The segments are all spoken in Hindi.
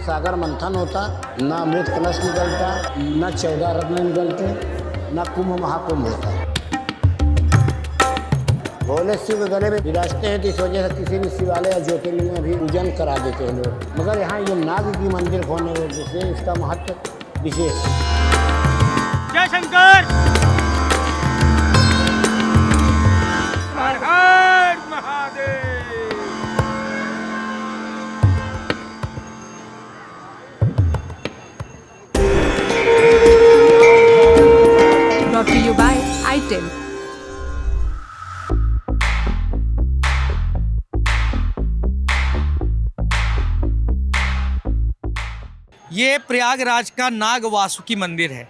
सागर मंथन होता, ना अमृत कलश निकलता, ना 14 रत्न निकलते, ना कुंभ महाकुंभ होता। भोले शिव के गले में विराजते हैं, तो इस वजह से किसी भी शिवालय या ज्योतिर्लिंग में भी पूजन करा देते हैं लोग। मगर यहाँ ये नाग की मंदिर होने की वजह से इसका महत्व विशेष है। जय शंकर, हर हर Mahadev. Brought to you by iTel. ये प्रयागराज का नाग वासुकी मंदिर है।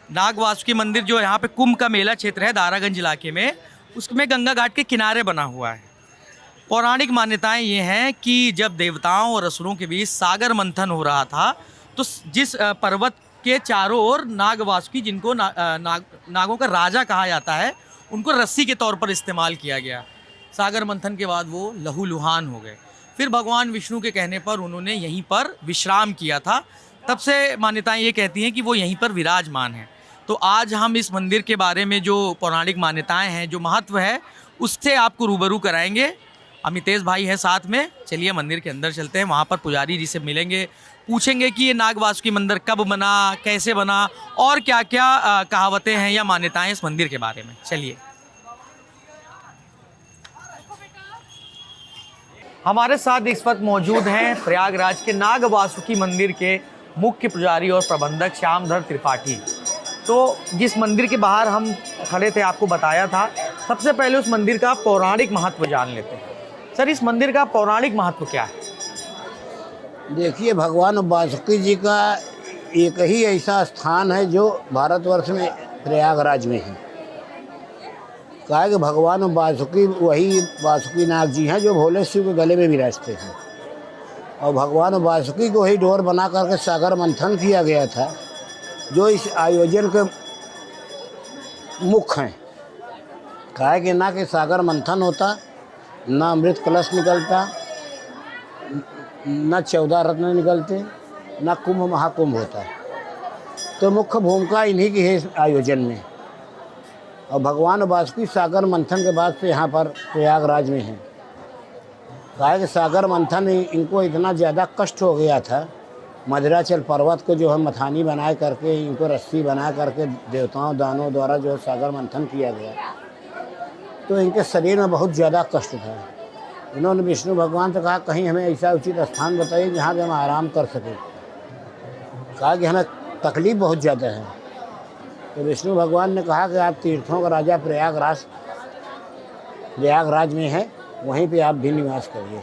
नाग वासुकी मंदिर जो यहाँ पे कुंभ का मेला क्षेत्र है दारागंज इलाके में, उसमें गंगा घाट के किनारे बना हुआ है। पौराणिक मान्यताएं ये हैं कि जब देवताओं और असुरों के बीच सागर मंथन हो रहा था, तो जिस पर्वत के चारों ओर नाग वासुकी, जिनको नागों का राजा कहा जाता है, उनको रस्सी के तौर पर इस्तेमाल किया गया। सागर मंथन के बाद वो लहूलुहान हो गए। फिर भगवान विष्णु के कहने पर उन्होंने यहीं पर विश्राम किया था। तब से मान्यताएं ये कहती हैं कि वो यहीं पर विराजमान हैं। तो आज हम इस मंदिर के बारे में जो पौराणिक मान्यताएं हैं, जो महत्व है, उससे आपको रूबरू कराएंगे। अमितेश भाई हैं साथ में। चलिए मंदिर के अंदर चलते हैं, वहाँ पर पुजारी जी से मिलेंगे, पूछेंगे कि ये नाग वासुकी मंदिर कब बना, कैसे बना और क्या क्या कहावतें हैं या मान्यताएं इस मंदिर के बारे में। चलिए। हमारे साथ इस वक्त मौजूद हैं प्रयागराज के नाग वासुकी मंदिर के मुख्य पुजारी और प्रबंधक श्यामधर त्रिपाठी। तो जिस मंदिर के बाहर हम खड़े थे, आपको बताया था, सबसे पहले उस मंदिर का पौराणिक महत्व जान लेते हैं। सर, इस मंदिर का पौराणिक महत्व क्या है? देखिए, भगवान वासुकी जी का एक ही ऐसा स्थान है जो भारतवर्ष में प्रयागराज में है। कहा कि भगवान वासुकी वही वासुकी नाग जी हैं जो भोले शिव के गले में विराजते हैं। और भगवान वासुकी को ही डोर बना करके सागर मंथन किया गया था, जो इस आयोजन के मुख्य हैं। कहा कि ना कि सागर मंथन होता, ना अमृत कलश निकलता, ना 14 रत्न निकलते, ना कुंभ महाकुंभ होता। तो मुख्य भूमिका इन्हीं की है इस आयोजन में। और भगवान वासुकी सागर मंथन के बाद से यहाँ पर प्रयागराज में हैं। कहा कि सागर मंथन इनको इतना ज़्यादा कष्ट हो गया था, मधुराचल पर्वत को जो है मथानी बना करके, इनको रस्सी बना करके देवताओं दानों द्वारा जो है सागर मंथन किया गया, तो इनके शरीर में बहुत ज़्यादा कष्ट था। इन्होंने विष्णु भगवान से कहा, कहीं हमें ऐसा उचित स्थान बताइए जहाँ पे हम आराम कर सकें। कहा कि हमें तकलीफ़ बहुत ज़्यादा है। तो विष्णु भगवान ने कहा कि आप तीर्थों का राजा प्रयागराज में है, वहीं पे आप भी निवास करिए।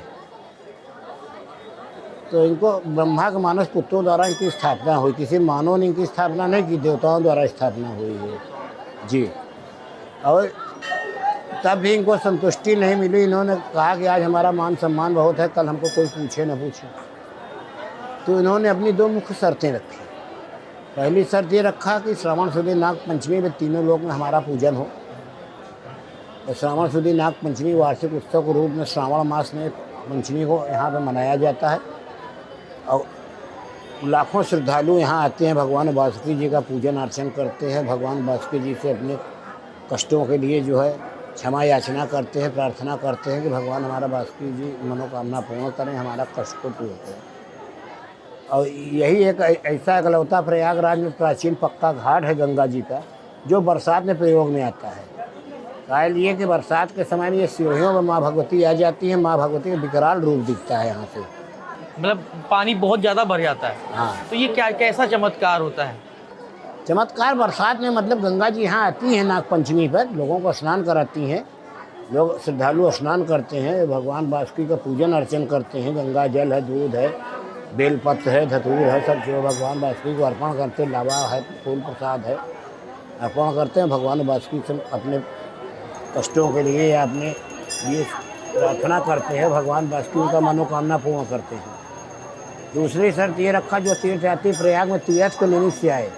तो इनको ब्रह्मा के मानस पुत्रों द्वारा इनकी स्थापना हुई। किसी मानव ने इनकी स्थापना नहीं की, देवताओं द्वारा स्थापना हुई है जी। और तब भी इनको संतुष्टि नहीं मिली। इन्होंने कहा कि आज हमारा मान सम्मान बहुत है, कल हमको कोई पूछे न पूछे। तो इन्होंने अपनी 2 मुख्य शर्तें रखी। पहली शर्त ये रखा कि श्रावण शुद्ध नाग पंचमी में तीनों लोक में हमारा पूजन हो। और श्रावण शुद्ध नाग पंचमी वार्षिक उत्सव के रूप में श्रावण मास में पंचमी को यहाँ पर मनाया जाता है। और लाखों श्रद्धालु यहाँ आते हैं, भगवान वासुकी जी का पूजन अर्चन करते हैं। भगवान वासुकी जी से अपने कष्टों के लिए जो है क्षमा याचना करते हैं, प्रार्थना करते हैं कि भगवान हमारा वासुकी जी मनोकामना पूर्ण करें, हमारा कष्ट को पूर्ण करें। और यही एक ऐसा इकलौता प्रयागराज में प्राचीन पक्का घाट है गंगा जी का, जो बरसात में प्रयोग में आता है। कायल ये कि बरसात के समय में ये सीढ़ियों में माँ भगवती आ जाती हैं। माँ भगवती का विकराल रूप दिखता है यहाँ से, मतलब पानी बहुत ज़्यादा भर जाता है। हाँ। तो ये क्या कैसा चमत्कार होता है? चमत्कार बरसात में, मतलब गंगा जी यहाँ आती हैं नाग पंचमी पर, लोगों को स्नान कराती हैं। लोग श्रद्धालु स्नान करते हैं, भगवान वासुकी का पूजन अर्चन करते हैं। गंगा जल है, दूध है, बेलपत्र है, धतूर है, सब जो भगवान वासुकी को अर्पण करते हैं। लावा है, फूल प्रसाद है, अर्पण करते हैं। भगवान वासुकी से अपने कष्टों के लिए या अपने लिए प्रार्थना करते हैं। भगवान वासुकी का मनोकामना पूर्ण करते हैं। दूसरी शर्त ये रखा, जो तीर्थयात्री प्रयाग में तीर्थ के निमित्त से आए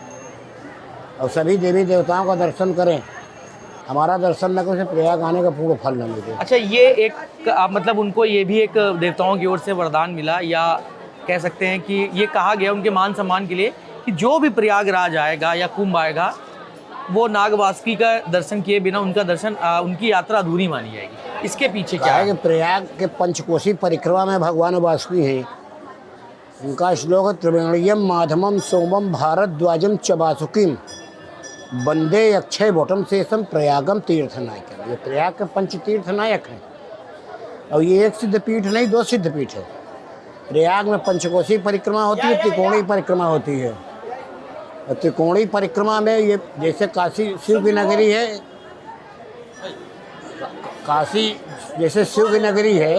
और सभी देवी देवताओं का दर्शन करें, हमारा दर्शन न करें, प्रयाग आने का पूर्ण फल न मिले। अच्छा, ये एक मतलब उनको ये भी एक देवताओं की ओर से वरदान मिला, या कह सकते हैं कि ये कहा गया उनके मान सम्मान के लिए कि जो भी प्रयागराज आएगा या कुंभ आएगा वो नाग वासुकी का दर्शन किए बिना उनका दर्शन उनकी यात्रा अधूरी मानी जाएगी। इसके पीछे क्या है? कि प्रयाग के पंचकोशी परिक्रमा में भगवान वासुकी हैं। उनका श्लोक है त्रिवेणीयम माधवम सोमम भारद्वाजम च वासुकीम वंदे अक्षय वटम शेषम प्रयागम तीर्थनायक। ये प्रयाग के पंच तीर्थनायक हैं और ये एक सिद्धपीठ नहीं, 2 सिद्धपीठ है। प्रयाग में पंचकोशी परिक्रमा होती है, त्रिकोणी परिक्रमा होती है। और त्रिकोणी परिक्रमा में ये जैसे काशी शिव की नगरी है, काशी जैसे शिव की नगरी है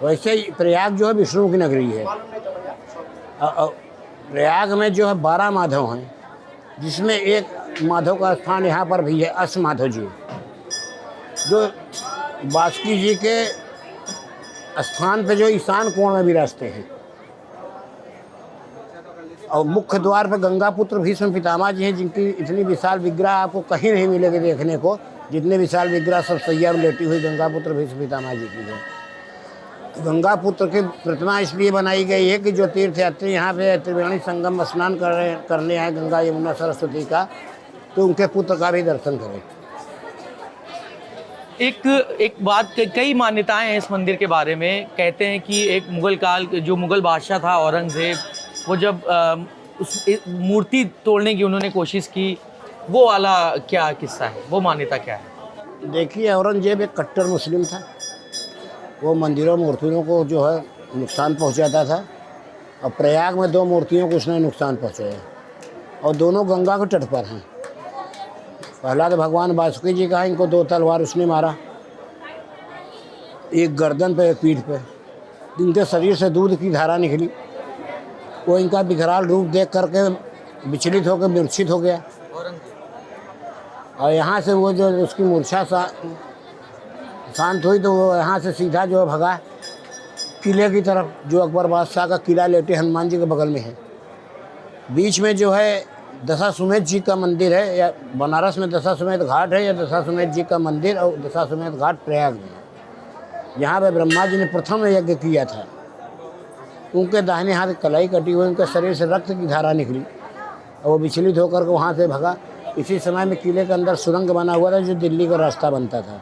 वैसे ही प्रयाग जो है विष्णु की नगरी है। प्रयाग में जो है 12 माधव हैं, जिसमें एक माधव का स्थान यहाँ पर भी है, अष्ट माधव जी, जो वासुकी जी के स्थान पे जो ईशान कोण में विराजते हैं। और मुख्य द्वार पर गंगापुत्र भीष्म पितामह जी हैं, जिनकी इतनी विशाल विग्रह आपको कहीं नहीं मिलेगी देखने को, जितने विशाल विग्रह सब सैया में लेटी हुई गंगापुत्र भीष्म पितामह जी की है। गंगापुत्र की प्रतिमा इसलिए बनाई गई है कि जो तीर्थयात्री यहाँ पे त्रिवेणी संगम स्नान करने आए गंगा यमुना सरस्वती का, तो उनके पुत्र का भी दर्शन करें। एक बात, कई मान्यताएं हैं इस मंदिर के बारे में। कहते हैं कि एक मुगल काल जो मुगल बादशाह था औरंगजेब, वो जब उस मूर्ति तोड़ने की उन्होंने कोशिश की, वो वाला क्या किस्सा है, वो मान्यता क्या है? देखिए, औरंगजेब एक कट्टर मुस्लिम था। वो मंदिरों मूर्तियों को जो है नुकसान पहुंचाता था और प्रयाग में 2 मूर्तियों को उसने नुकसान पहुंचाया और दोनों गंगा के तट पर हैं। पहला तो भगवान वासुकी जी का, इनको 2 तलवार उसने मारा, एक गर्दन पे एक पीठ पे। इनके शरीर से दूध की धारा निकली। वो इनका विकराल रूप देख करके विचलित होकर मूर्छित हो गया और यहाँ से वो जो उसकी मूर्छा शांत हुई तो वो यहाँ से सीधा जो भगा किले की तरफ, जो अकबर बादशाह का किला लेटे हनुमान जी के बगल में है। बीच में जो है दशाश्वमेध जी का मंदिर है, या बनारस में दशाश्वमेध घाट है, या दशाश्वमेध जी का मंदिर और दशाश्वमेध घाट प्रयाग में है। यहाँ पे ब्रह्मा जी ने प्रथम यज्ञ किया था। उनके दाहिने हाथ कलाई कटी हुई, उनके शरीर से रक्त की धारा निकली और वो विचलित होकर के वहाँ से भगा। इसी समय में किले के अंदर सुरंग बना हुआ था, जो दिल्ली का रास्ता बनता था।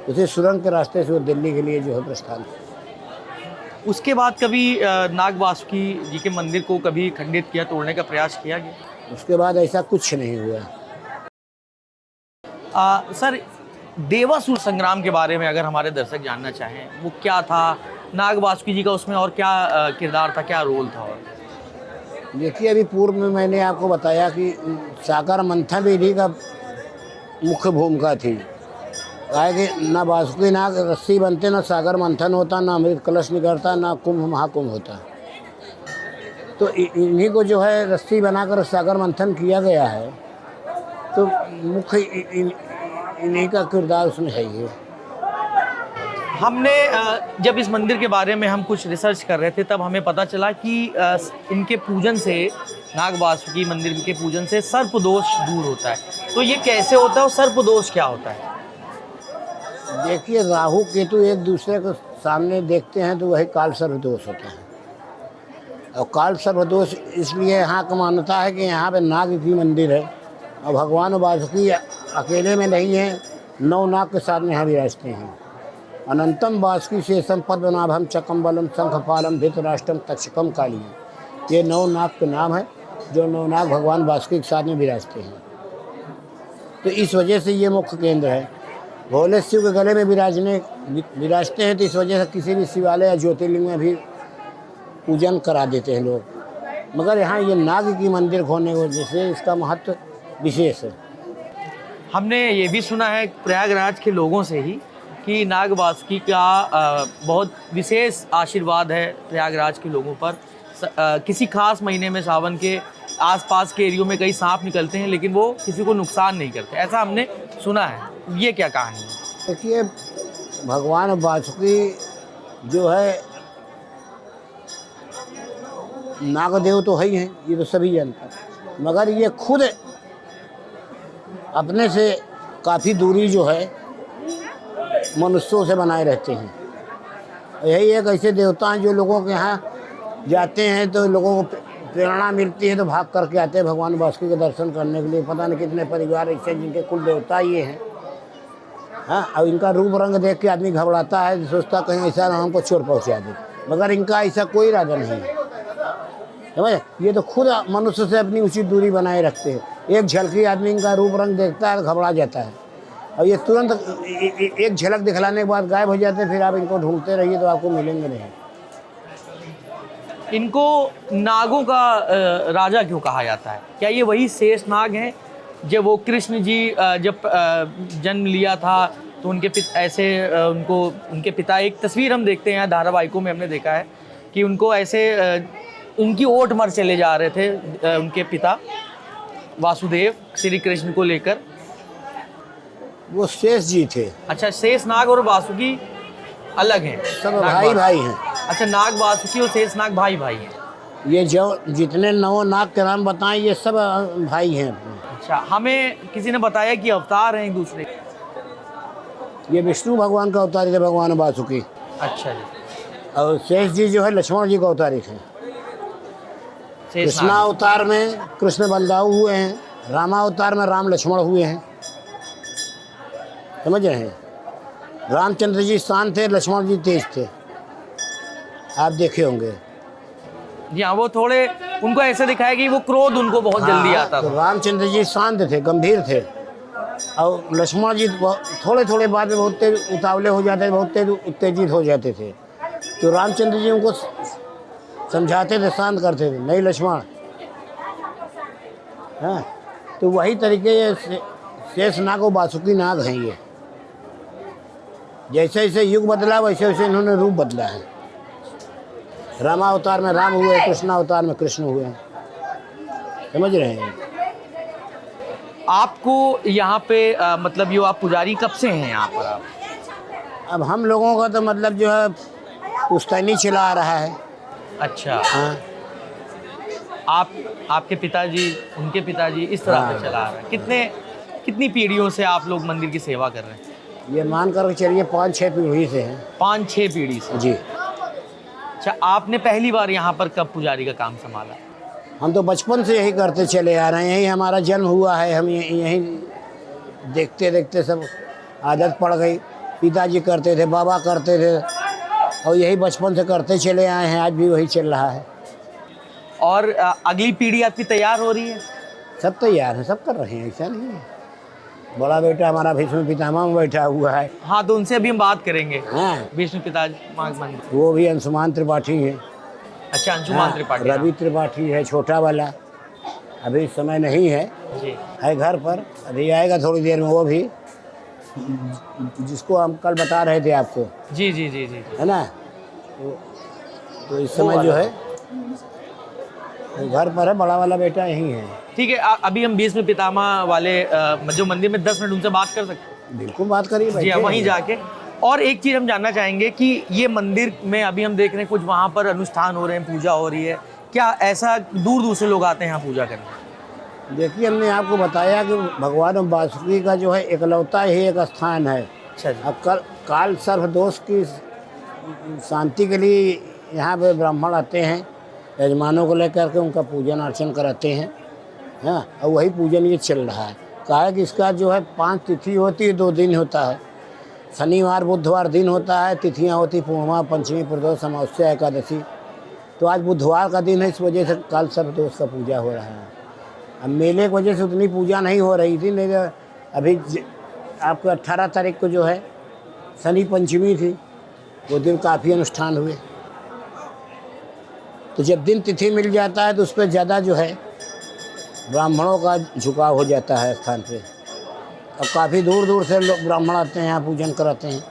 उसी सुरंग के रास्ते से वो दिल्ली के लिए जो है प्रस्थान। उसके बाद कभी नाग वासुकी जी के मंदिर को कभी खंडित किया, तोड़ने का प्रयास किया गया? उसके बाद ऐसा कुछ नहीं हुआ। सर, देवासुर संग्राम के बारे में अगर हमारे दर्शक जानना चाहें, वो क्या था, नाग वासुकी जी का उसमें और क्या किरदार था, क्या रोल था? और देखिए, अभी पूर्व में मैंने आपको बताया कि सागर मंथन विधि का मुख्य भूमिका थी। कहा कि ना वासुकी नाग रस्सी बनते, ना सागर मंथन होता, ना अमृत कलश निकलता, ना कुंभ महाकुंभ होता। तो इन्हीं को जो है रस्सी बनाकर सागर मंथन किया गया है। तो मुख्य इन्हीं का किरदार उसमें है ही। हमने जब इस मंदिर के बारे में हम कुछ रिसर्च कर रहे थे, तब हमें पता चला कि इनके पूजन से, नाग वासुकी मंदिर के पूजन से सर्प दोष दूर होता है। तो ये कैसे होता है और सर्प दोष क्या होता है? देखिए, राहु केतु एक दूसरे को सामने देखते हैं तो वही काल सर्प दोष होता है। और काल सर्प दोष इसलिए यहाँ का मान्यता है कि यहाँ पे नाग की मंदिर है और भगवान वासुकी अकेले में नहीं है, 9 नाग के साथ में यहाँ विराजते हैं। अनंतम वासुकी शेषम पद्मनाभम चकम्बलम शंखपालम धृतराष्ट्रम तक्षकम काली। ये 9 नाग के नाम है, जो 9 नाग भगवान वासुकी के साथ में विराजते हैं। तो इस वजह से ये मुख्य केंद्र है। भोले शिव के गले में विराजते हैं, तो इस वजह से किसी भी शिवालय या ज्योतिर्लिंग में भी पूजन करा देते हैं लोग। मगर यहाँ ये नाग की मंदिर होने की वजह से इसका महत्व विशेष है। हमने ये भी सुना है प्रयागराज के लोगों से ही कि नाग वासुकी का बहुत विशेष आशीर्वाद है प्रयागराज के लोगों पर। किसी खास महीने में सावन के आसपास के एरियो में कई सांप निकलते हैं, लेकिन वो किसी को नुकसान नहीं करते, ऐसा हमने सुना है। ये क्या कहानी है? देखिए, भगवान वासुकी जो है नागदेव तो है ही हैं, ये तो सभी जानते हैं। मगर ये खुद अपने से काफ़ी दूरी जो है मनुष्यों से बनाए रहते हैं। यही एक ऐसे देवता हैं जो लोगों के यहाँ जाते हैं तो लोगों को प्रेरणा मिलती है, तो भाग करके आते हैं भगवान वासुकी के दर्शन करने के लिए। पता नहीं कितने परिवार ऐसे जिनके कुल देवता ये हैं। हाँ, अब इनका रूप रंग देख के आदमी घबराता है, सोचता कहीं ऐसा ना हमको चोट पहुँचा दे, मगर इनका ऐसा कोई इरादा नहीं है। समझ, ये तो खुद मनुष्य से अपनी उचित दूरी बनाए रखते हैं। एक झलकी आदमी इनका रूप रंग देखता है तो घबरा जाता है, और ये तुरंत एक झलक दिखलाने के बाद गायब हो जाते हैं। फिर आप इनको ढूंढते रहिए तो आपको मिलेंगे नहीं। इनको नागों का राजा क्यों कहा जाता है? क्या ये वही शेष नाग हैं? जब वो कृष्ण जी जब जन्म लिया था तो उनके उनके पिता, एक तस्वीर हम देखते हैं यहाँ धारावाहिकों में, हमने देखा है कि उनको ऐसे उनकी ओट मर चले जा रहे थे उनके पिता वासुदेव श्री कृष्ण को लेकर। वो शेष जी थे। अच्छा, शेष नाग और वासुकी अलग हैं? सब भाई भाई हैं। अच्छा, नाग वासुकी और शेष नाग भाई भाई हैं। ये जो जितने नौ नाग के नाम बताएं ये सब भाई हैं। अच्छा, हमें किसी ने बताया कि अवतार हैं एक दूसरे के। ये विष्णु भगवान का अवतारिक है, भगवान वासुकी। अच्छा जी। और शेष जी जो है लक्ष्मण जी का अवतारिक है। कृष्णा अवतार में कृष्ण बलदाऊ हुए हैं, रामा अवतार में राम लक्ष्मण हुए हैं। समझ रहे हैं? रामचंद्र जी शांत थे, लक्ष्मण जी तेज थे, आप देखे होंगे। जी हाँ, वो थोड़े उनको ऐसे दिखाया कि वो क्रोध उनको बहुत जल्दी आता तो था। रामचंद्र जी शांत थे, गंभीर थे, और लक्ष्मण जी थोड़े थोड़े बाद में बहुत तेज उतावले हो जाते थे, बहुत तेज उत्तेजित हो जाते थे। तो रामचंद्र जी उनको समझाते थे, शांत करते थे, नहीं लक्ष्मण। हाँ, तो वही तरीके शेष नाग और वासुकी नाग हैं ये। जैसे जैसे युग बदला वैसे वैसे इन्होंने रूप बदला है। रामा अवतार में राम हुए, कृष्णा अवतार में कृष्ण हुए। समझ रहे हैं? आपको यहाँ पे मतलब ये आप पुजारी कब से हैं यहाँ पर आप? अब हम लोगों का तो मतलब जो है पुश्तैनी चला आ रहा है। अच्छा। हाँ, आपके पिताजी, उनके पिताजी, इस तरह से चला आ रहा है। कितनी पीढ़ियों से आप लोग मंदिर की सेवा कर रहे हैं? ये मान कर चलिए 5-6 पीढ़ी से हैं। 5-6 पीढ़ी से? जी। अच्छा, आपने पहली बार यहाँ पर कब पुजारी का काम संभाला? हम तो बचपन से यही करते चले आ रहे हैं, यही हमारा जन्म हुआ है। हम यहीं देखते देखते सब आदत पड़ गई। पिताजी करते थे, बाबा करते थे, और यही बचपन से करते चले आए हैं। आज भी वही चल रहा है। और अगली पीढ़ी आपकी तैयार हो रही है? सब तैयार हैं, सब कर रहे हैं, ऐसा नहीं है। बड़ा बेटा हमारा भीष्म पितामह में बैठा हुआ है। हाँ, तो उनसे अभी हम बात करेंगे। हाँ, विष्णु पितामह मंदिर। वो भी अंशुमान त्रिपाठी है। अच्छा, अंशुमान त्रिपाठी। रवि त्रिपाठी है, छोटा वाला, अभी इस समय नहीं है, जी है घर पर, अभी आएगा थोड़ी देर में। वो भी जिसको हम कल बता रहे थे आपको, जी जी जी जी, है ना? तो इस समय जो है घर पर है, बड़ा वाला बेटा यही है। ठीक है। अभी हम भीष्म पितामह वाले जो मंदिर में 10 मिनट उनसे बात कर सकते हैं? बिल्कुल बात करिए। जी हाँ, वहीं जाके। और एक चीज़ हम जानना चाहेंगे कि ये मंदिर में अभी हम देख रहे हैं कुछ वहाँ पर अनुष्ठान हो रहे हैं, पूजा हो रही है, क्या ऐसा दूर दूर से लोग आते हैं यहाँ पूजा करने? देखिए, हमने आपको बताया कि भगवान वासुकी का जो है इकलौता ही एक स्थान है। अच्छा जी। अब काल सर्प दोष की शांति के लिए यहाँ पे ब्राह्मण आते हैं, यजमानों को लेकर के उनका पूजन अर्चन कराते हैं। हाँ, और वही पूजन ये चल रहा है। कहा है कि इसका जो है 5 तिथि होती है, 2 दिन होता है। शनिवार बुधवार दिन होता है, तिथियाँ होती पूर्णिमा, पंचमी, प्रदोष, अमावस्या, एकादशी। तो आज बुधवार का दिन है, इस वजह से काल सर्प दोष का पूजा हो रहा है। अब मेले की वजह से उतनी पूजा नहीं हो रही थी, नहीं तो अभी आपको 18 तारीख को जो है शनि पंचमी थी, वो दिन काफ़ी अनुष्ठान हुए। तो जब दिन तिथि मिल जाता है तो उस पर ज़्यादा जो है ब्राह्मणों का झुकाव हो जाता है स्थान पे। अब काफ़ी दूर दूर से लोग ब्राह्मण आते हैं, यहाँ पूजन कराते हैं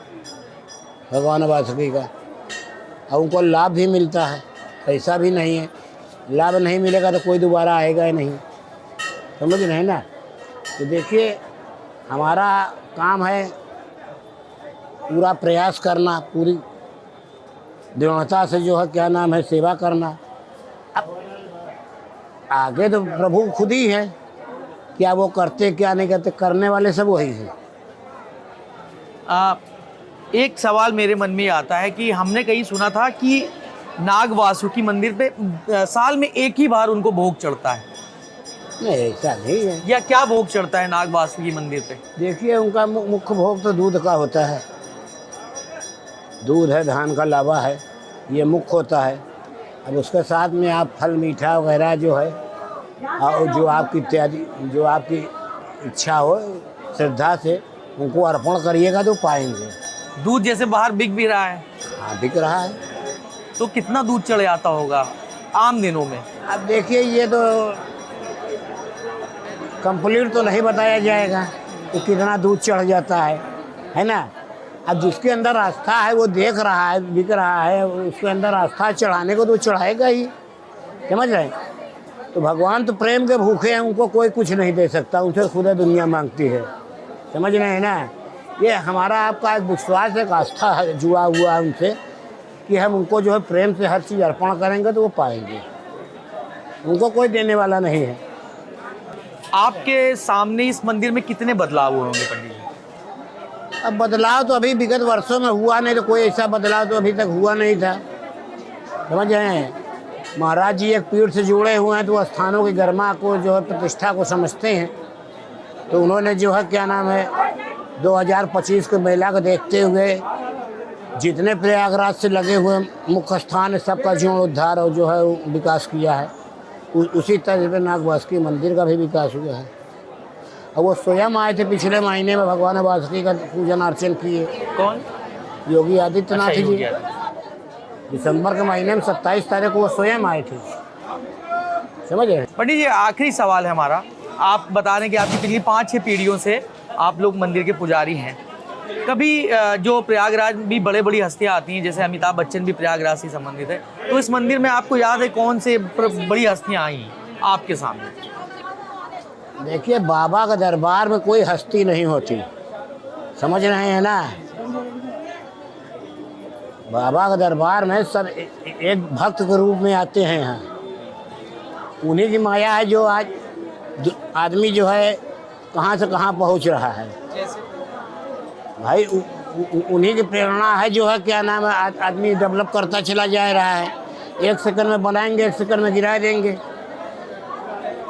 भगवान वासुकी का, और उनको लाभ भी मिलता है, पैसा भी नहीं है। लाभ नहीं मिलेगा तो कोई दोबारा आएगा ही नहीं। समझ रहे हैं ना? तो देखिए, हमारा काम है पूरा प्रयास करना, पूरी दृढ़ता से जो है क्या नाम है सेवा करना। अब आगे तो प्रभु खुद ही है, क्या वो करते क्या नहीं करते, करने वाले सब वही हैं। एक सवाल मेरे मन में आता है कि हमने कहीं सुना था कि नाग वासुकी मंदिर पे साल में एक ही बार उनको भोग चढ़ता है, नहीं ऐसा नहीं है। या क्या भोग चढ़ता है नाग वासुकी मंदिर पे? देखिए उनका मुख्य भोग तो दूध का होता है, दूध है, धान का लावा है, ये मुख्य होता है। अब उसके साथ में आप फल मीठा वगैरह जो है और जो आपकी इत्यादि जो आपकी इच्छा हो श्रद्धा से उनको अर्पण करिएगा तो पाएंगे। दूध जैसे बाहर बिक भी रहा है, हाँ बिक रहा है। तो कितना दूध चढ़ जाता होगा आम दिनों में? अब देखिए ये तो कंप्लीट तो नहीं बताया जाएगा कि कितना दूध चढ़ जाता है ना। अब जिसके अंदर आस्था है वो देख रहा है, बिक रहा है, उसके अंदर आस्था चढ़ाने को तो चढ़ाएगा ही, समझ रहे हैं। तो भगवान तो प्रेम के भूखे हैं, उनको कोई कुछ नहीं दे सकता, उनसे खुदा दुनिया मांगती है, समझ रहे हैं ना। ये हमारा आपका एक विश्वास है, एक आस्था है जुड़ा हुआ है उनसे कि हम उनको जो है प्रेम से हर चीज़ अर्पण करेंगे तो वो पाएंगे, उनको कोई देने वाला नहीं है। आपके सामने इस मंदिर में कितने बदलाव हुए होंगे पंडित जी? अब बदलाव तो अभी विगत वर्षों में हुआ नहीं, तो कोई ऐसा बदलाव तो अभी तक हुआ नहीं था, समझ रहे हैं। महाराज जी एक पीठ से जुड़े हुए हैं तो वो स्थानों की गरिमा को जो है प्रतिष्ठा को समझते हैं, तो उन्होंने जो है क्या नाम है 2025 के मेला को देखते हुए जितने प्रयागराज से लगे हुए मुख्य स्थान है सबका जीर्णोद्धार और जो है विकास किया है। उसी तरह से नाग वासुकी मंदिर का भी विकास हुआ है। और वो स्वयं आए थे पिछले महीने में, भगवान वासुकी का पूजन अर्चन किए। कौन? योगी आदित्यनाथ अच्छा, जी योगी आदित्यनाथ। दिसंबर के महीने में 27 तारीख को वो स्वयं आए थे, समझ रहे हैं। पंडित जी आखिरी सवाल है हमारा, आप बता रहे हैं कि आपकी पिछली 5-6 पीढ़ियों से आप लोग मंदिर के पुजारी हैं। कभी जो प्रयागराज भी बड़ी हस्तियां आती हैं, जैसे अमिताभ बच्चन भी प्रयागराज से संबंधित है, तो इस मंदिर में आपको याद है कौन से बड़ी हस्तियां आई आपके सामने? देखिए बाबा का दरबार में कोई हस्ती नहीं होती, समझ रहे हैं ना। बाबा का दरबार में सब एक भक्त के रूप में आते हैं यहाँ, उन्हीं की माया है जो आज आदमी जो है कहाँ से कहाँ पहुँच रहा है भाई। उन्हीं की प्रेरणा है जो है क्या नाम है आदमी डेवलप करता चला जा रहा है। 1 सेकंड में बनाएंगे, 1 सेकंड में गिरा देंगे।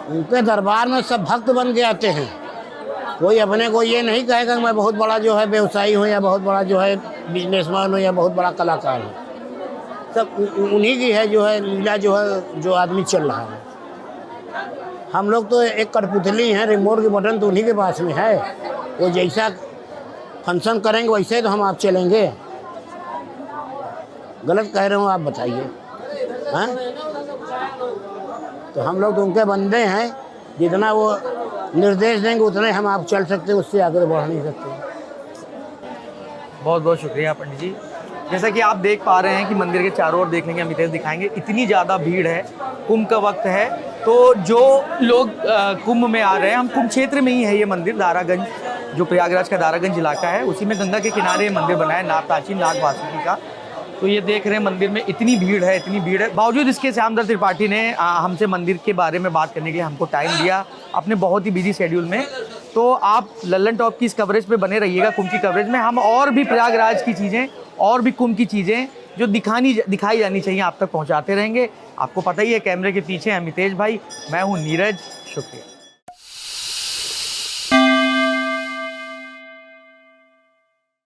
उनके दरबार में सब भक्त बन के आते हैं। कोई अपने को ये नहीं कहेगा कि मैं बहुत बड़ा जो है व्यवसायी हूँ या बहुत बड़ा जो है बिजनेसमैन हूँ या बहुत बड़ा कलाकार हूँ। सब उन्हीं की है जो है लीला, जो है जो आदमी चल रहा है। हम लोग तो एक कठपुतली हैं, रिमोट के बटन तो उन्हीं के पास में है। वो जैसा फंक्शन करेंगे वैसे तो हम आप चलेंगे। गलत कह रहे हो आप बताइए, हाँ? तो हम लोग तो उनके बंदे हैं, जितना वो निर्देश देंगे उतने हम आप चल सकते हैं, उससे आगे तो बढ़ नहीं सकते। बहुत बहुत शुक्रिया पंडित जी। जैसा कि आप देख पा रहे हैं कि मंदिर के चारों ओर देख लेंगे, अमितेश दिखाएंगे, इतनी ज़्यादा भीड़ है, कुंभ का वक्त है। तो जो लोग कुंभ में आ रहे हैं, हम कुंभ क्षेत्र में ही है ये मंदिर, दारागंज, जो प्रयागराज का दारागंज इलाका है, उसी में गंगा के किनारे मंदिर बना है, प्राचीन नाग वासुकी का। तो ये देख रहे हैं मंदिर में इतनी भीड़ है, इतनी भीड़ है। बावजूद इसके श्यामदत्त त्रिपाठी ने हमसे मंदिर के बारे में बात करने के लिए हमको टाइम दिया अपने बहुत ही बिजी शेड्यूल में। तो आप लल्लन टॉप की इस कवरेज पे बने रहिएगा, कुंभ की कवरेज में। हम और भी प्रयागराज की चीज़ें और भी कुंभ की चीज़ें जो दिखाई जानी चाहिए आप तक पहुँचाते रहेंगे। आपको पता ही है कैमरे के पीछे अमितेश भाई, मैं हूँ नीरज, शुक्रिया।